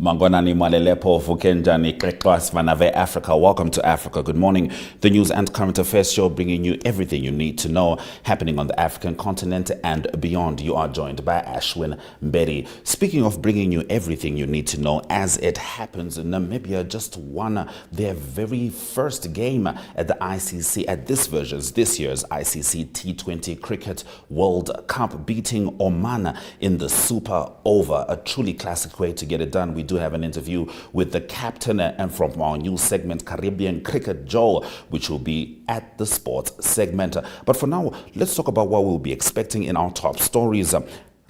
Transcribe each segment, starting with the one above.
Mangonani Malelepo Vukenjani Krekwas Vanave Africa. Welcome to Africa. Good morning. The news and current affairs show bringing you everything you need to know happening on the African continent and beyond. You are joined by Ashwin Mbedi. Speaking of bringing you everything you need to know as it happens, Namibia just won their very first game at the ICC, at this year's ICC T20 Cricket World Cup, beating Oman in the Super Over. A truly classic way to get it done. We do have an interview with the captain and from our new segment, Caribbean Cricket Joe, which will be at the sports segment. But for now, let's talk about what we'll be expecting in our top stories.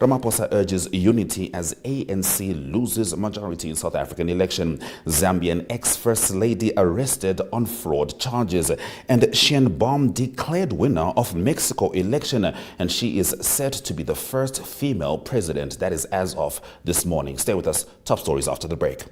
Ramaphosa urges unity as ANC loses majority in South African election. Zambian ex-First Lady arrested on fraud charges. And Sheinbaum declared winner of Mexico election. And she is said to be the first female president. That is as of this morning. Stay with us. Top stories after the break.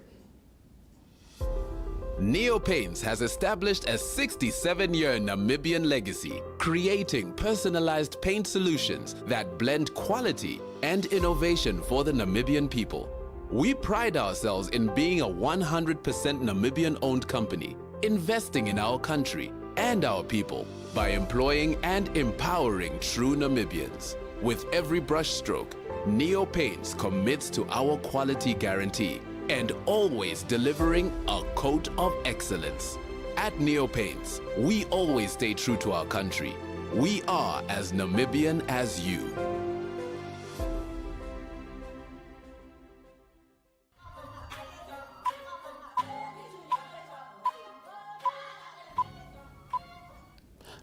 Neo Paints has established a 67-year Namibian legacy, creating personalized paint solutions that blend quality and innovation for the Namibian people. We pride ourselves in being a 100% Namibian-owned company, investing in our country and our people by employing and empowering true Namibians. With every brushstroke, Neo Paints commits to our quality guarantee and always delivering a coat of excellence. At Neo Paints, we always stay true to our country. We are as Namibian as you.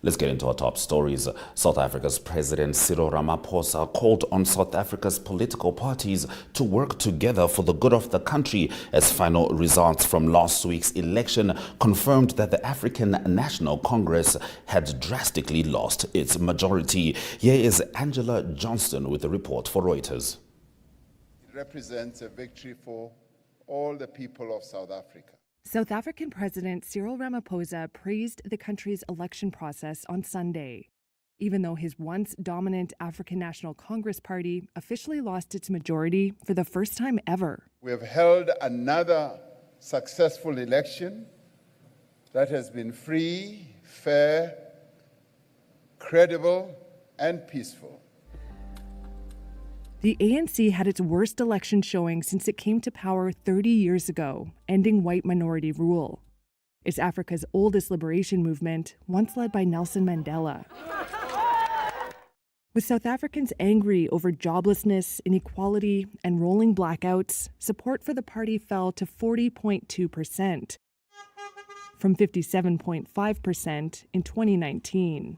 Let's get into our top stories. South Africa's President Cyril Ramaphosa called on South Africa's political parties to work together for the good of the country as final results from last week's election confirmed that the African National Congress had drastically lost its majority. Here is Angela Johnston with a report for Reuters. It represents a victory for all the people of South Africa. South African President Cyril Ramaphosa praised the country's election process on Sunday, even though his once dominant African National Congress Party officially lost its majority for the first time ever. We have held another successful election that has been free, fair, credible, and peaceful. The ANC had its worst election showing since it came to power 30 years ago, ending white minority rule. It's Africa's oldest liberation movement, once led by Nelson Mandela. With South Africans angry over joblessness, inequality, and rolling blackouts, support for the party fell to 40.2%, from 57.5% in 2019.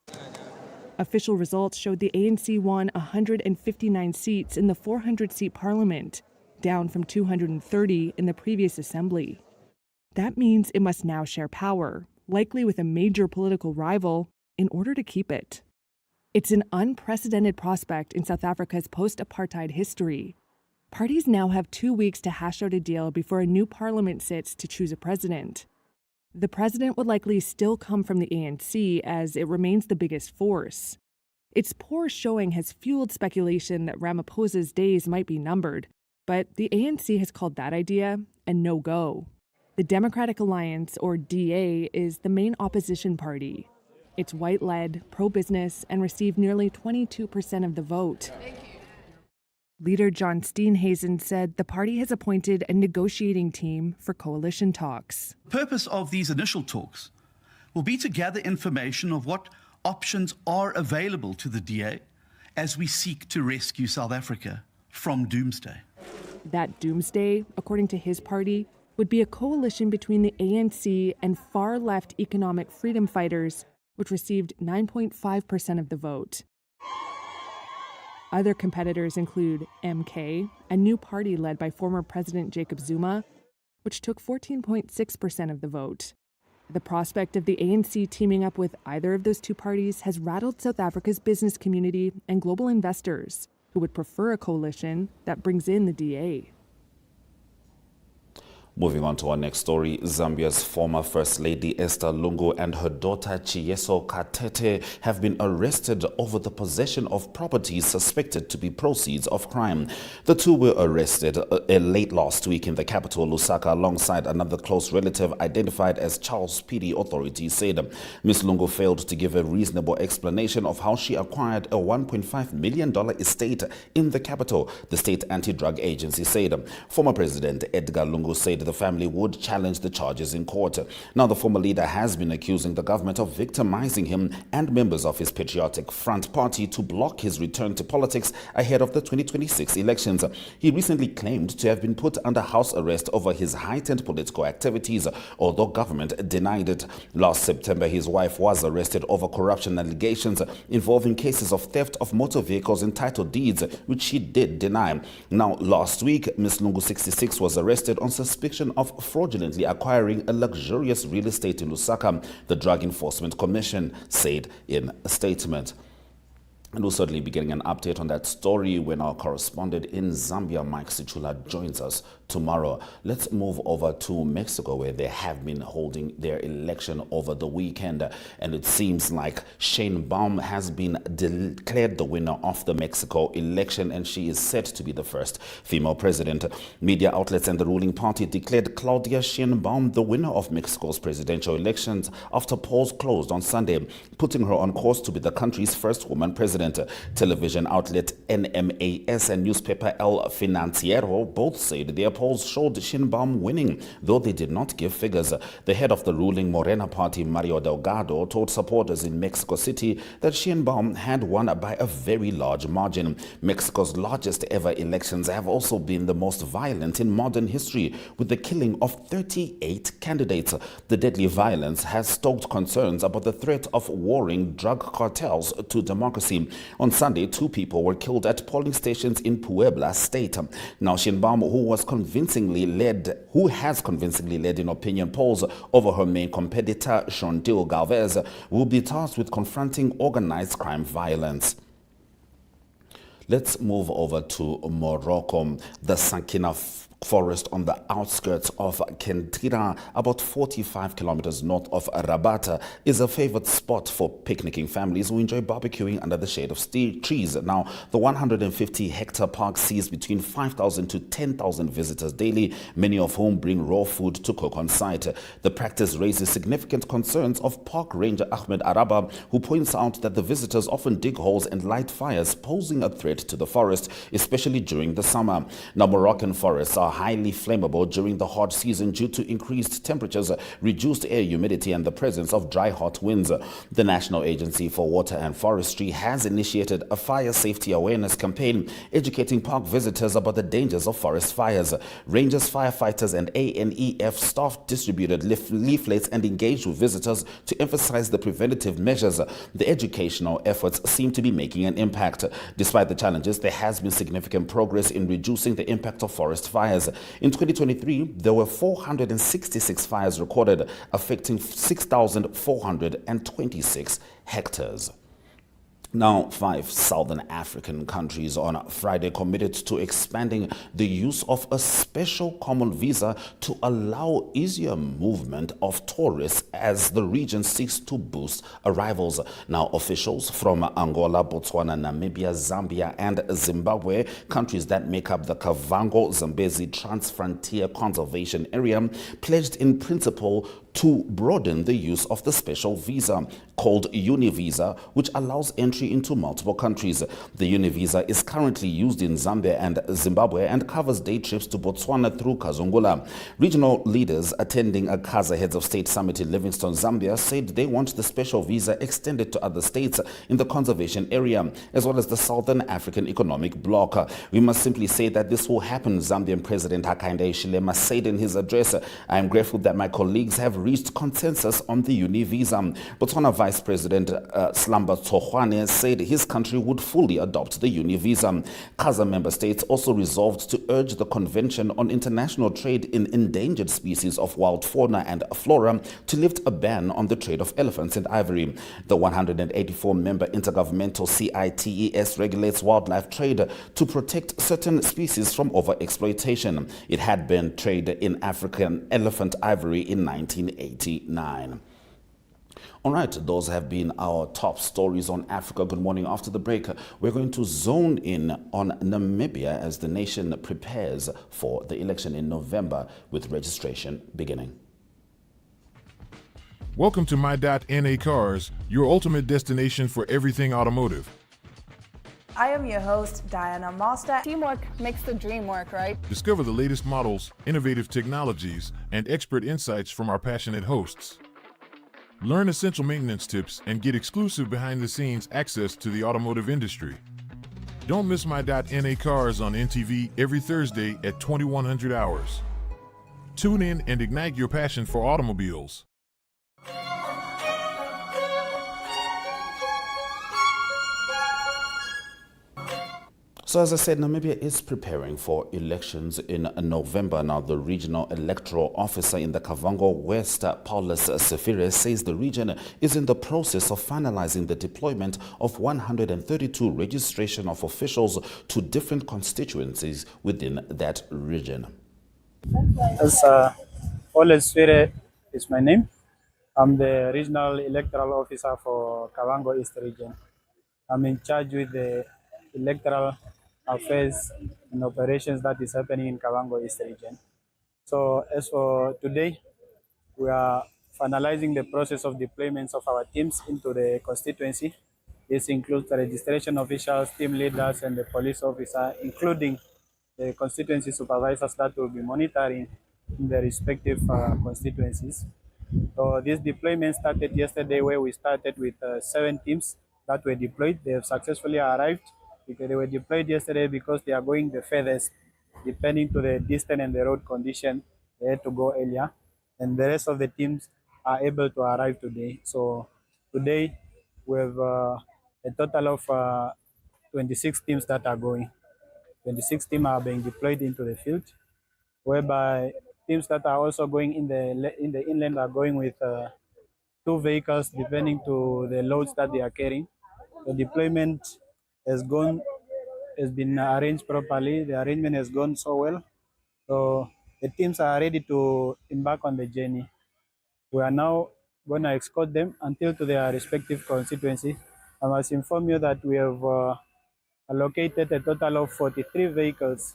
Official results showed the ANC won 159 seats in the 400-seat parliament, down from 230 in the previous assembly. That means it must now share power, likely with a major political rival, in order to keep it. It's an unprecedented prospect in South Africa's post-apartheid history. Parties now have 2 weeks to hash out a deal before a new parliament sits to choose a president. The president would likely still come from the ANC as it remains the biggest force. Its poor showing has fueled speculation that Ramaphosa's days might be numbered, but the ANC has called that idea a no-go. The Democratic Alliance, or DA, is the main opposition party. It's white-led, pro-business, and received nearly 22% of the vote. Leader John Steenhuisen said the party has appointed a negotiating team for coalition talks. The purpose of these initial talks will be to gather information of what options are available to the DA as we seek to rescue South Africa from doomsday. That doomsday, according to his party, would be a coalition between the ANC and far-left economic freedom fighters, which received 9.5% of the vote. Other competitors include MK, a new party led by former President Jacob Zuma, which took 14.6% of the vote. The prospect of the ANC teaming up with either of those two parties has rattled South Africa's business community and global investors, who would prefer a coalition that brings in the DA. Moving on to our next story, Zambia's former First Lady Esther Lungu and her daughter Chiyeso Katete have been arrested over the possession of properties suspected to be proceeds of crime. The two were arrested late last week in the capital, Lusaka, alongside another close relative identified as Charles Piri, authorities said. Ms. Lungu failed to give a reasonable explanation of how she acquired a $1.5 million estate in the capital, the state anti-drug agency said. Former President Edgar Lungu said the family would challenge the charges in court. Now, the former leader has been accusing the government of victimizing him and members of his Patriotic Front party to block his return to politics ahead of the 2026 elections. He recently claimed to have been put under house arrest over his heightened political activities, although government denied it. Last September, his wife was arrested over corruption allegations involving cases of theft of motor vehicles and title deeds, which she did deny. Now, last week, Ms. Lungu, 66, was arrested on suspicion of fraudulently acquiring a luxurious real estate in Lusaka, the Drug Enforcement Commission said in a statement. And we'll certainly be getting an update on that story when our correspondent in Zambia, Mike Sichula, joins us tomorrow. Let's move over to Mexico, where they have been holding their election over the weekend. And it seems like Sheinbaum has been declared the winner of the Mexico election, and she is set to be the first female president. Media outlets and the ruling party declared Claudia Sheinbaum the winner of Mexico's presidential elections after polls closed on Sunday, putting her on course to be the country's first woman president. Television outlet NMAS and newspaper El Financiero both said their polls showed Sheinbaum winning, though they did not give figures. The head of the ruling Morena party, Mario Delgado, told supporters in Mexico City that Sheinbaum had won by a very large margin. Mexico's largest ever elections have also been the most violent in modern history, with the killing of 38 candidates. The deadly violence has stoked concerns about the threat of warring drug cartels to democracy. On Sunday, 2 people were killed at polling stations in Puebla State. Now, Sheinbaum, who has convincingly led in opinion polls over her main competitor, Chantil Galvez, will be tasked with confronting organized crime violence. Let's move over to Morocco. The Sankina forest on the outskirts of Kentira, about 45 kilometers north of Rabat, is a favored spot for picnicking families who enjoy barbecuing under the shade of trees. Now, the 150-hectare park sees between 5,000 to 10,000 visitors daily, many of whom bring raw food to cook on site. The practice raises significant concerns of park ranger Ahmed Araba, who points out that the visitors often dig holes and light fires, posing a threat to the forest, especially during the summer. Now, Moroccan forests are highly flammable during the hot season due to increased temperatures, reduced air humidity, and the presence of dry, hot winds. The National Agency for Water and Forestry has initiated a fire safety awareness campaign, educating park visitors about the dangers of forest fires. Rangers, firefighters, and ANEF staff distributed leaflets and engaged with visitors to emphasize the preventative measures. The educational efforts seem to be making an impact. Despite the challenges, there has been significant progress in reducing the impact of forest fires. In 2023, there were 466 fires recorded, affecting 6,426 hectares. Now, 5 Southern African countries on Friday committed to expanding the use of a special common visa to allow easier movement of tourists as the region seeks to boost arrivals. Now, officials from Angola, Botswana, Namibia, Zambia, and Zimbabwe, countries that make up the Kavango-Zambezi Trans-Frontier Conservation Area, pledged in principle to broaden the use of the special visa called Univisa, which allows entry into multiple countries. The Univisa is currently used in Zambia and Zimbabwe and covers day trips to Botswana through Kazungula. Regional leaders attending a Kaza Heads of State Summit in Livingstone, Zambia, said they want the special visa extended to other states in the conservation area, as well as the Southern African Economic Bloc. We must simply say that this will happen, Zambian President Hakainde Hichilema said in his address. I am grateful that my colleagues have reached consensus on the uni visa. Botswana Vice President Slamba Tsohwane said his country would fully adopt the uni visa. CASA member states also resolved to urge the Convention on International Trade in Endangered Species of Wild Fauna and Flora to lift a ban on the trade of elephants and ivory. The 184-member Intergovernmental CITES regulates wildlife trade to protect certain species from overexploitation. It had been traded in African elephant ivory in 1989. All right, those have been our top stories on Africa. Good morning. After the break, we're going to zone in on Namibia as the nation prepares for the election in November with registration beginning. Welcome to My.NA Cars, your ultimate destination for everything automotive. I am your host, Diana Master. Teamwork makes the dream work, right? Discover the latest models, innovative technologies, and expert insights from our passionate hosts. Learn essential maintenance tips and get exclusive behind-the-scenes access to the automotive industry. Don't miss My.NA Cars on NTV every Thursday at 2100 hours. Tune in and ignite your passion for automobiles. So as I said, Namibia is preparing for elections in November. Now, the regional electoral officer in the Kavango West, Paulus Sefire, says the region is in the process of finalizing the deployment of 132 registration of officials to different constituencies within that region. As Paulus Sefire is my name. I'm the regional electoral officer for Kavango East region. I'm in charge with the electoral affairs and operations that is happening in Kavango East region. So as for today, we are finalizing the process of deployments of our teams into the constituency. This includes the registration officials, team leaders, and the police officer, including the constituency supervisors that will be monitoring in the respective constituencies. So this deployment started yesterday, where we started with 7 teams that were deployed. They have successfully arrived. Because they were deployed yesterday because they are going the furthest, depending to the distance and the road condition. They had to go earlier, and the rest of the teams are able to arrive today. So today we have a total of 26 teams that are going. 26 teams are being deployed into the field, whereby teams that are also going in the inland are going with 2 vehicles, depending to the loads that they are carrying. The deployment has been arranged properly. The arrangement has gone so well. So the teams are ready to embark on the journey. We are now going to escort them until to their respective constituency. I must inform you that we have allocated a total of 43 vehicles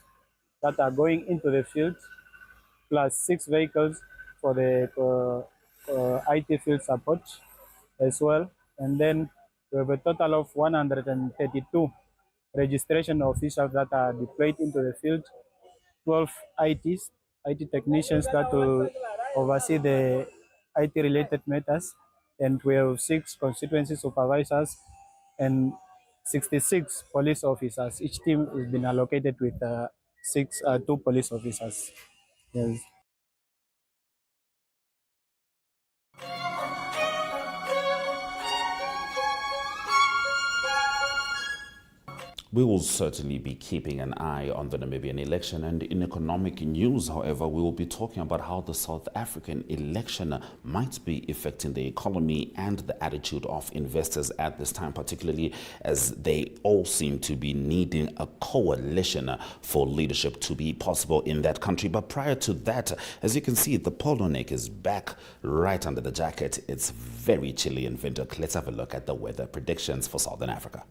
that are going into the field, plus 6 vehicles for the IT field support as well. And then we have a total of 132 registration officials that are deployed into the field, 12 IT technicians that will oversee the IT-related matters, and we have 6 constituency supervisors and 66 police officers. Each team has been allocated with 2 police officers. Yes. We will certainly be keeping an eye on the Namibian election, and in economic news, however, we will be talking about how the South African election might be affecting the economy and the attitude of investors at this time, particularly as they all seem to be needing a coalition for leadership to be possible in that country. But prior to that, as you can see, the polo neck is back right under the jacket. It's very chilly in Windhoek. Let's have a look at the weather predictions for Southern Africa.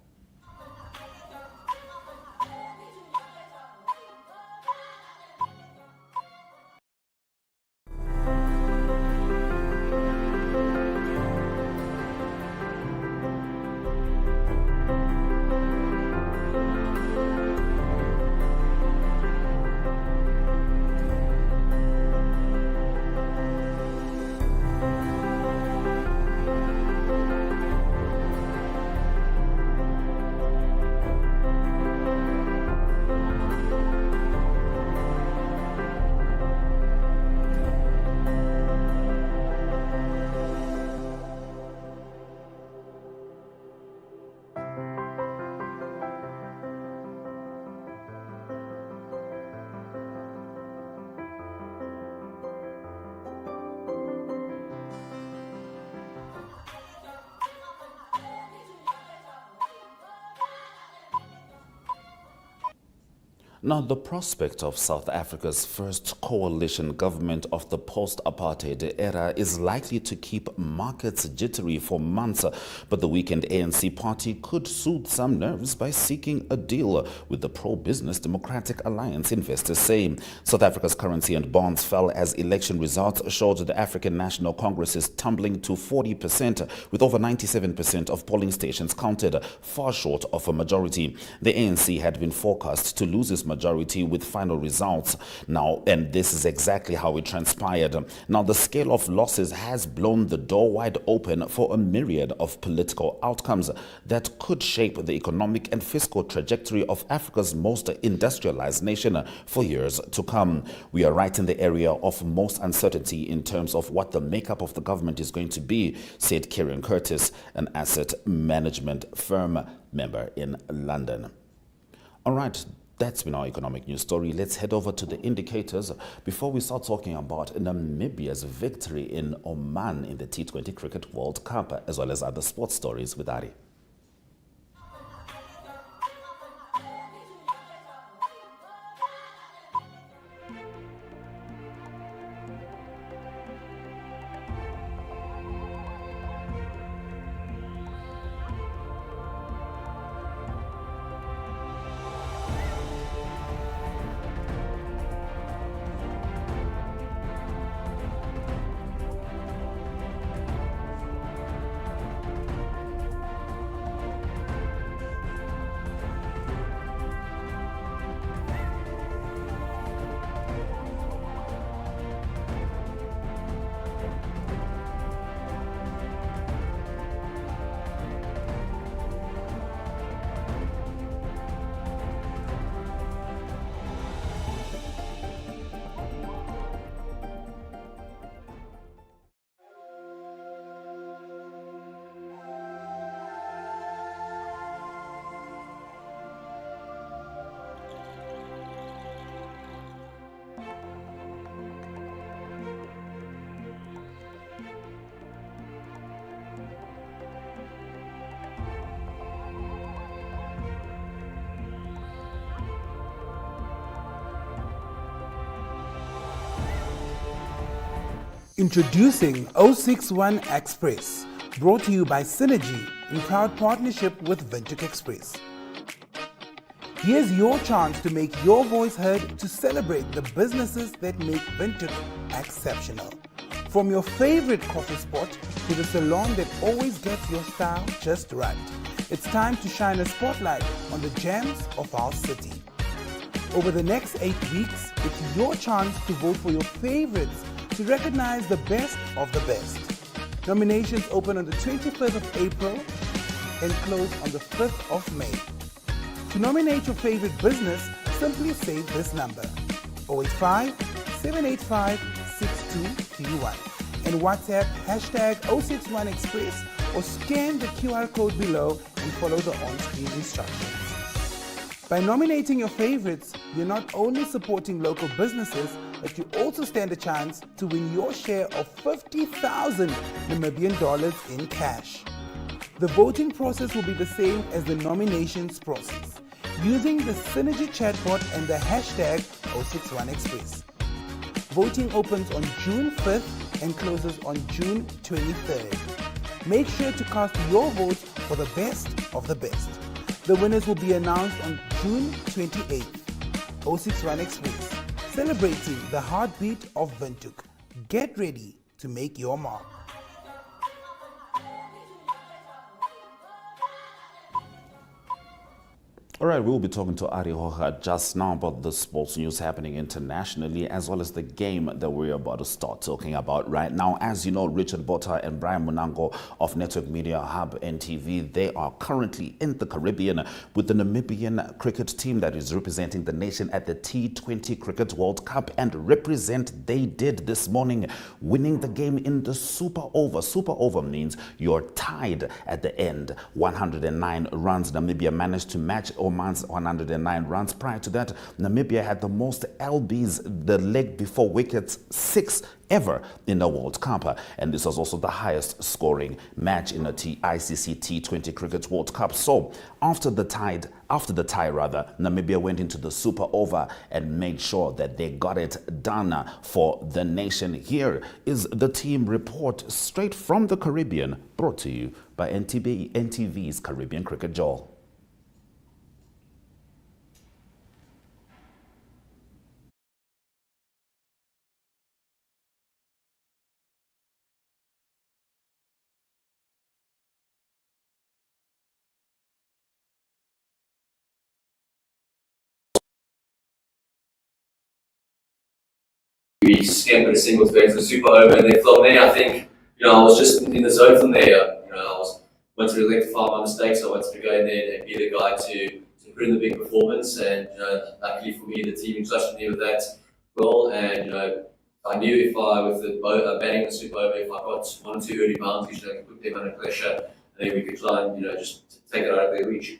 Now, the prospect of South Africa's first coalition government of the post-apartheid era is likely to keep markets jittery for months, but the weakened ANC party could soothe some nerves by seeking a deal with the pro-business Democratic Alliance, investors say. South Africa's currency and bonds fell as election results showed the African National Congress is tumbling to 40%, with over 97% of polling stations counted, far short of a majority. The ANC had been forecast to lose its majority with final results now, and this is exactly how it transpired. Now, the scale of losses has blown the door wide open for a myriad of political outcomes that could shape the economic and fiscal trajectory of Africa's most industrialized nation for years to come. We are right in the area of most uncertainty in terms of what the makeup of the government is going to be, said Kieran Curtis, an asset management firm member in London. All right. That's been our economic news story. Let's head over to the indicators before we start talking about Namibia's victory in Oman in the T20 Cricket World Cup, as well as other sports stories with Arrie. Introducing 061 Express, brought to you by Synergy in proud partnership with Windhoek Express. Here's your chance to make your voice heard to celebrate the businesses that make Windhoek exceptional. From your favorite coffee spot to the salon that always gets your style just right. It's time to shine a spotlight on the gems of our city. Over the next 8 weeks, it's your chance to vote for your favorites to recognize the best of the best. Nominations open on the 25th of April and close on the 5th of May. To nominate your favorite business, simply save this number, 085-785-6231, and WhatsApp #061Express or scan the QR code below and follow the on-screen instructions. By nominating your favorites, you're not only supporting local businesses, but you also stand a chance to win your share of 50,000 Namibian dollars in cash. The voting process will be the same as the nominations process, using the Synergy chatbot and the #061Express. Voting opens on June 5th and closes on June 23rd. Make sure to cast your vote for the best of the best. The winners will be announced on June 28th. 061Express, celebrating the heartbeat of Windhoek. Get ready to make your mark. All right, we'll be talking to Arrie Houggard just now about the sports news happening internationally, as well as the game that we're about to start talking about right now. As you know, Richard Botha and Brian Munango of Network Media Hub NTV, they are currently in the Caribbean with the Namibian cricket team that is representing the nation at the T20 Cricket World Cup, and represent they did this morning, winning the game in the Super Over. Super Over means you're tied at the end. 109 runs. Namibia managed to match or score 109 runs. Prior to that, Namibia had the most LBs the leg before wickets, 6 ever in a World Cup. And this was also the highest scoring match in a ICC T20 Cricket World Cup. So after the tie, Namibia went into the super over and made sure that they got it done for the nation. Here is the team report straight from the Caribbean, brought to you by NTV's Caribbean Cricket Joel. We scampered a single to go into the super over, and then from there, I think, I was just in the zone from there. I wanted to rectify my mistakes. I wanted to go in there and be the guy to put in the big performance. And luckily for me, the team entrusted me with that role. And I knew if with the batting the super over, if I got 1 or 2 early bounties, I could put them under pressure, and then we could try and just take it out of their reach.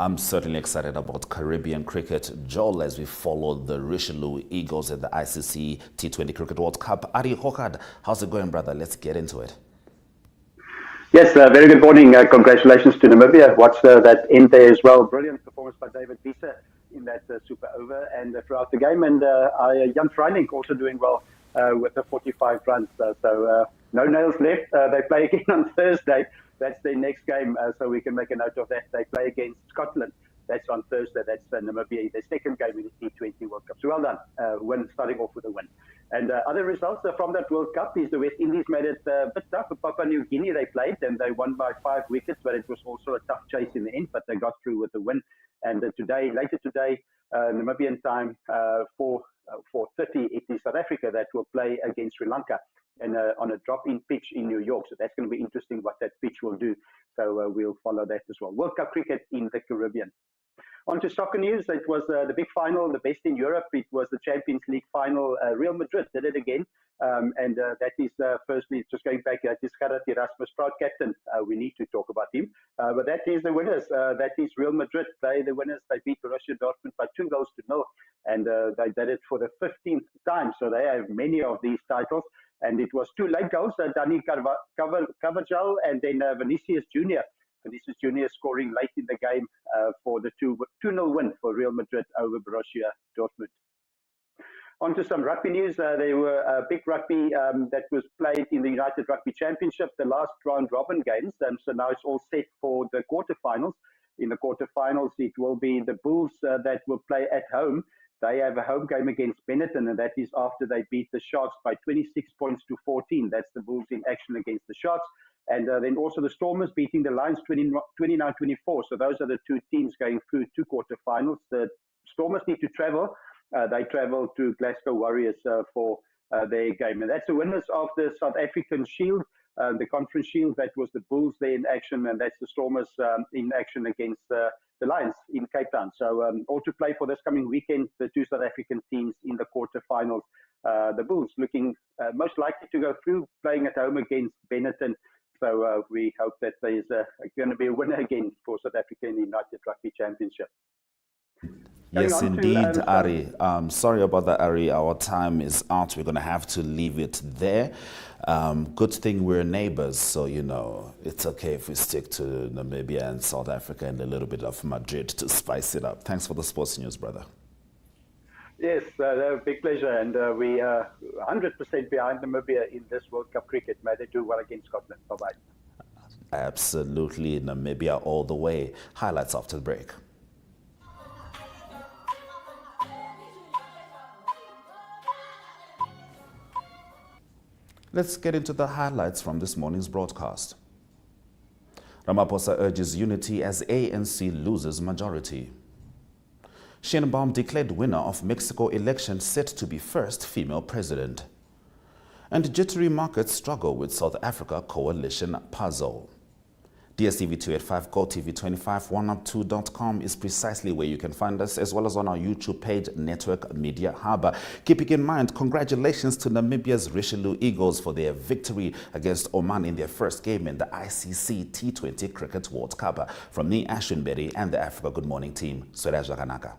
I'm certainly excited about Caribbean cricket, Joel, as we follow the Richelieu Eagles at the ICC T20 Cricket World Cup. Arrie Houggard, how's it going, brother? Let's get into it. Yes, very good morning. Congratulations to Namibia. Watched that end there as well. Brilliant performance by David Wiese in that super over and throughout the game. And Jan Freining also doing well with the 45 runs. So no nails left. They play again on Thursday. That's their next game, so we can make a note of that. They play against Scotland. That's on Thursday. That's Namibia, their second game in the T20 World Cup. So well done, starting off with a win. And other results from that World Cup is the West Indies made it a bit tough. For Papua New Guinea, they played, and they won by 5 wickets, but it was also a tough chase in the end, but they got through with the win. And later today, Namibian time, 4:30, it is South Africa that will play against Sri Lanka. And on a drop-in pitch in New York. So that's going to be interesting what that pitch will do. So we'll follow that as well. World Cup cricket in the Caribbean. On to soccer news. It was the big final, the best in Europe. It was the Champions League final. Real Madrid did it again. And that is, firstly, just going back, that is Gerard Erasmus, proud captain. We need to talk about him. But that is the winners. That is Real Madrid. They the winners. They beat Borussia Dortmund by 2-0. And they did it for the 15th time. So they have many of these titles. And it was 2 late goals, Dani Carvajal and then Vinicius Jr. Vinicius Jr. scoring late in the game for the 2-0 win for Real Madrid over Borussia Dortmund. On to some rugby news. There were big rugby that was played in the United Rugby Championship, the last round-robin games. So now it's all set for the quarterfinals. In the quarterfinals, it will be the Bulls that will play at home. They have a home game against Benetton, and that is after they beat the Sharks by 26 points to 14. That's the Bulls in action against the Sharks. And then also the Stormers beating the Lions 29-24. So those are the 2 teams going through 2 quarterfinals. The Stormers need to travel. They travel to Glasgow Warriors for their game. And that's the winners of the South African Shield, the Conference Shield. That was the Bulls there in action, and that's the Stormers in action against the Lions in Cape Town. So all to play for this coming weekend, the 2 South African teams in the quarterfinals. The Bulls looking most likely to go through, playing at home against Benetton. So we hope that there's going to be a winner again for South Africa in the United Rugby Championship. Yes, indeed, Arrie. Sorry about that, Arrie. Our time is out. We're going to have to leave it there. Good thing we're neighbors, so, it's okay if we stick to Namibia and South Africa and a little bit of Madrid to spice it up. Thanks for the sports news, brother. Yes, a big pleasure. And we are 100% behind Namibia in this World Cup cricket. May they do well against Scotland. Bye-bye. Absolutely, Namibia all the way. Highlights after the break. Let's get into the highlights from this morning's broadcast. Ramaphosa urges unity as ANC loses majority. Sheinbaum declared winner of Mexico election set to be first female president. And jittery markets struggle with South Africa coalition puzzle. DSTV 285, GoTV 25, 1up2.com is precisely where you can find us, as well as on our YouTube page, Network Media Hub. Keeping in mind, congratulations to Namibia's Richelieu Eagles for their victory against Oman in their first game in the ICC T20 Cricket World Cup. From me, Ashwin Berry, and the Africa Good Morning team, Sweraja Kanaka.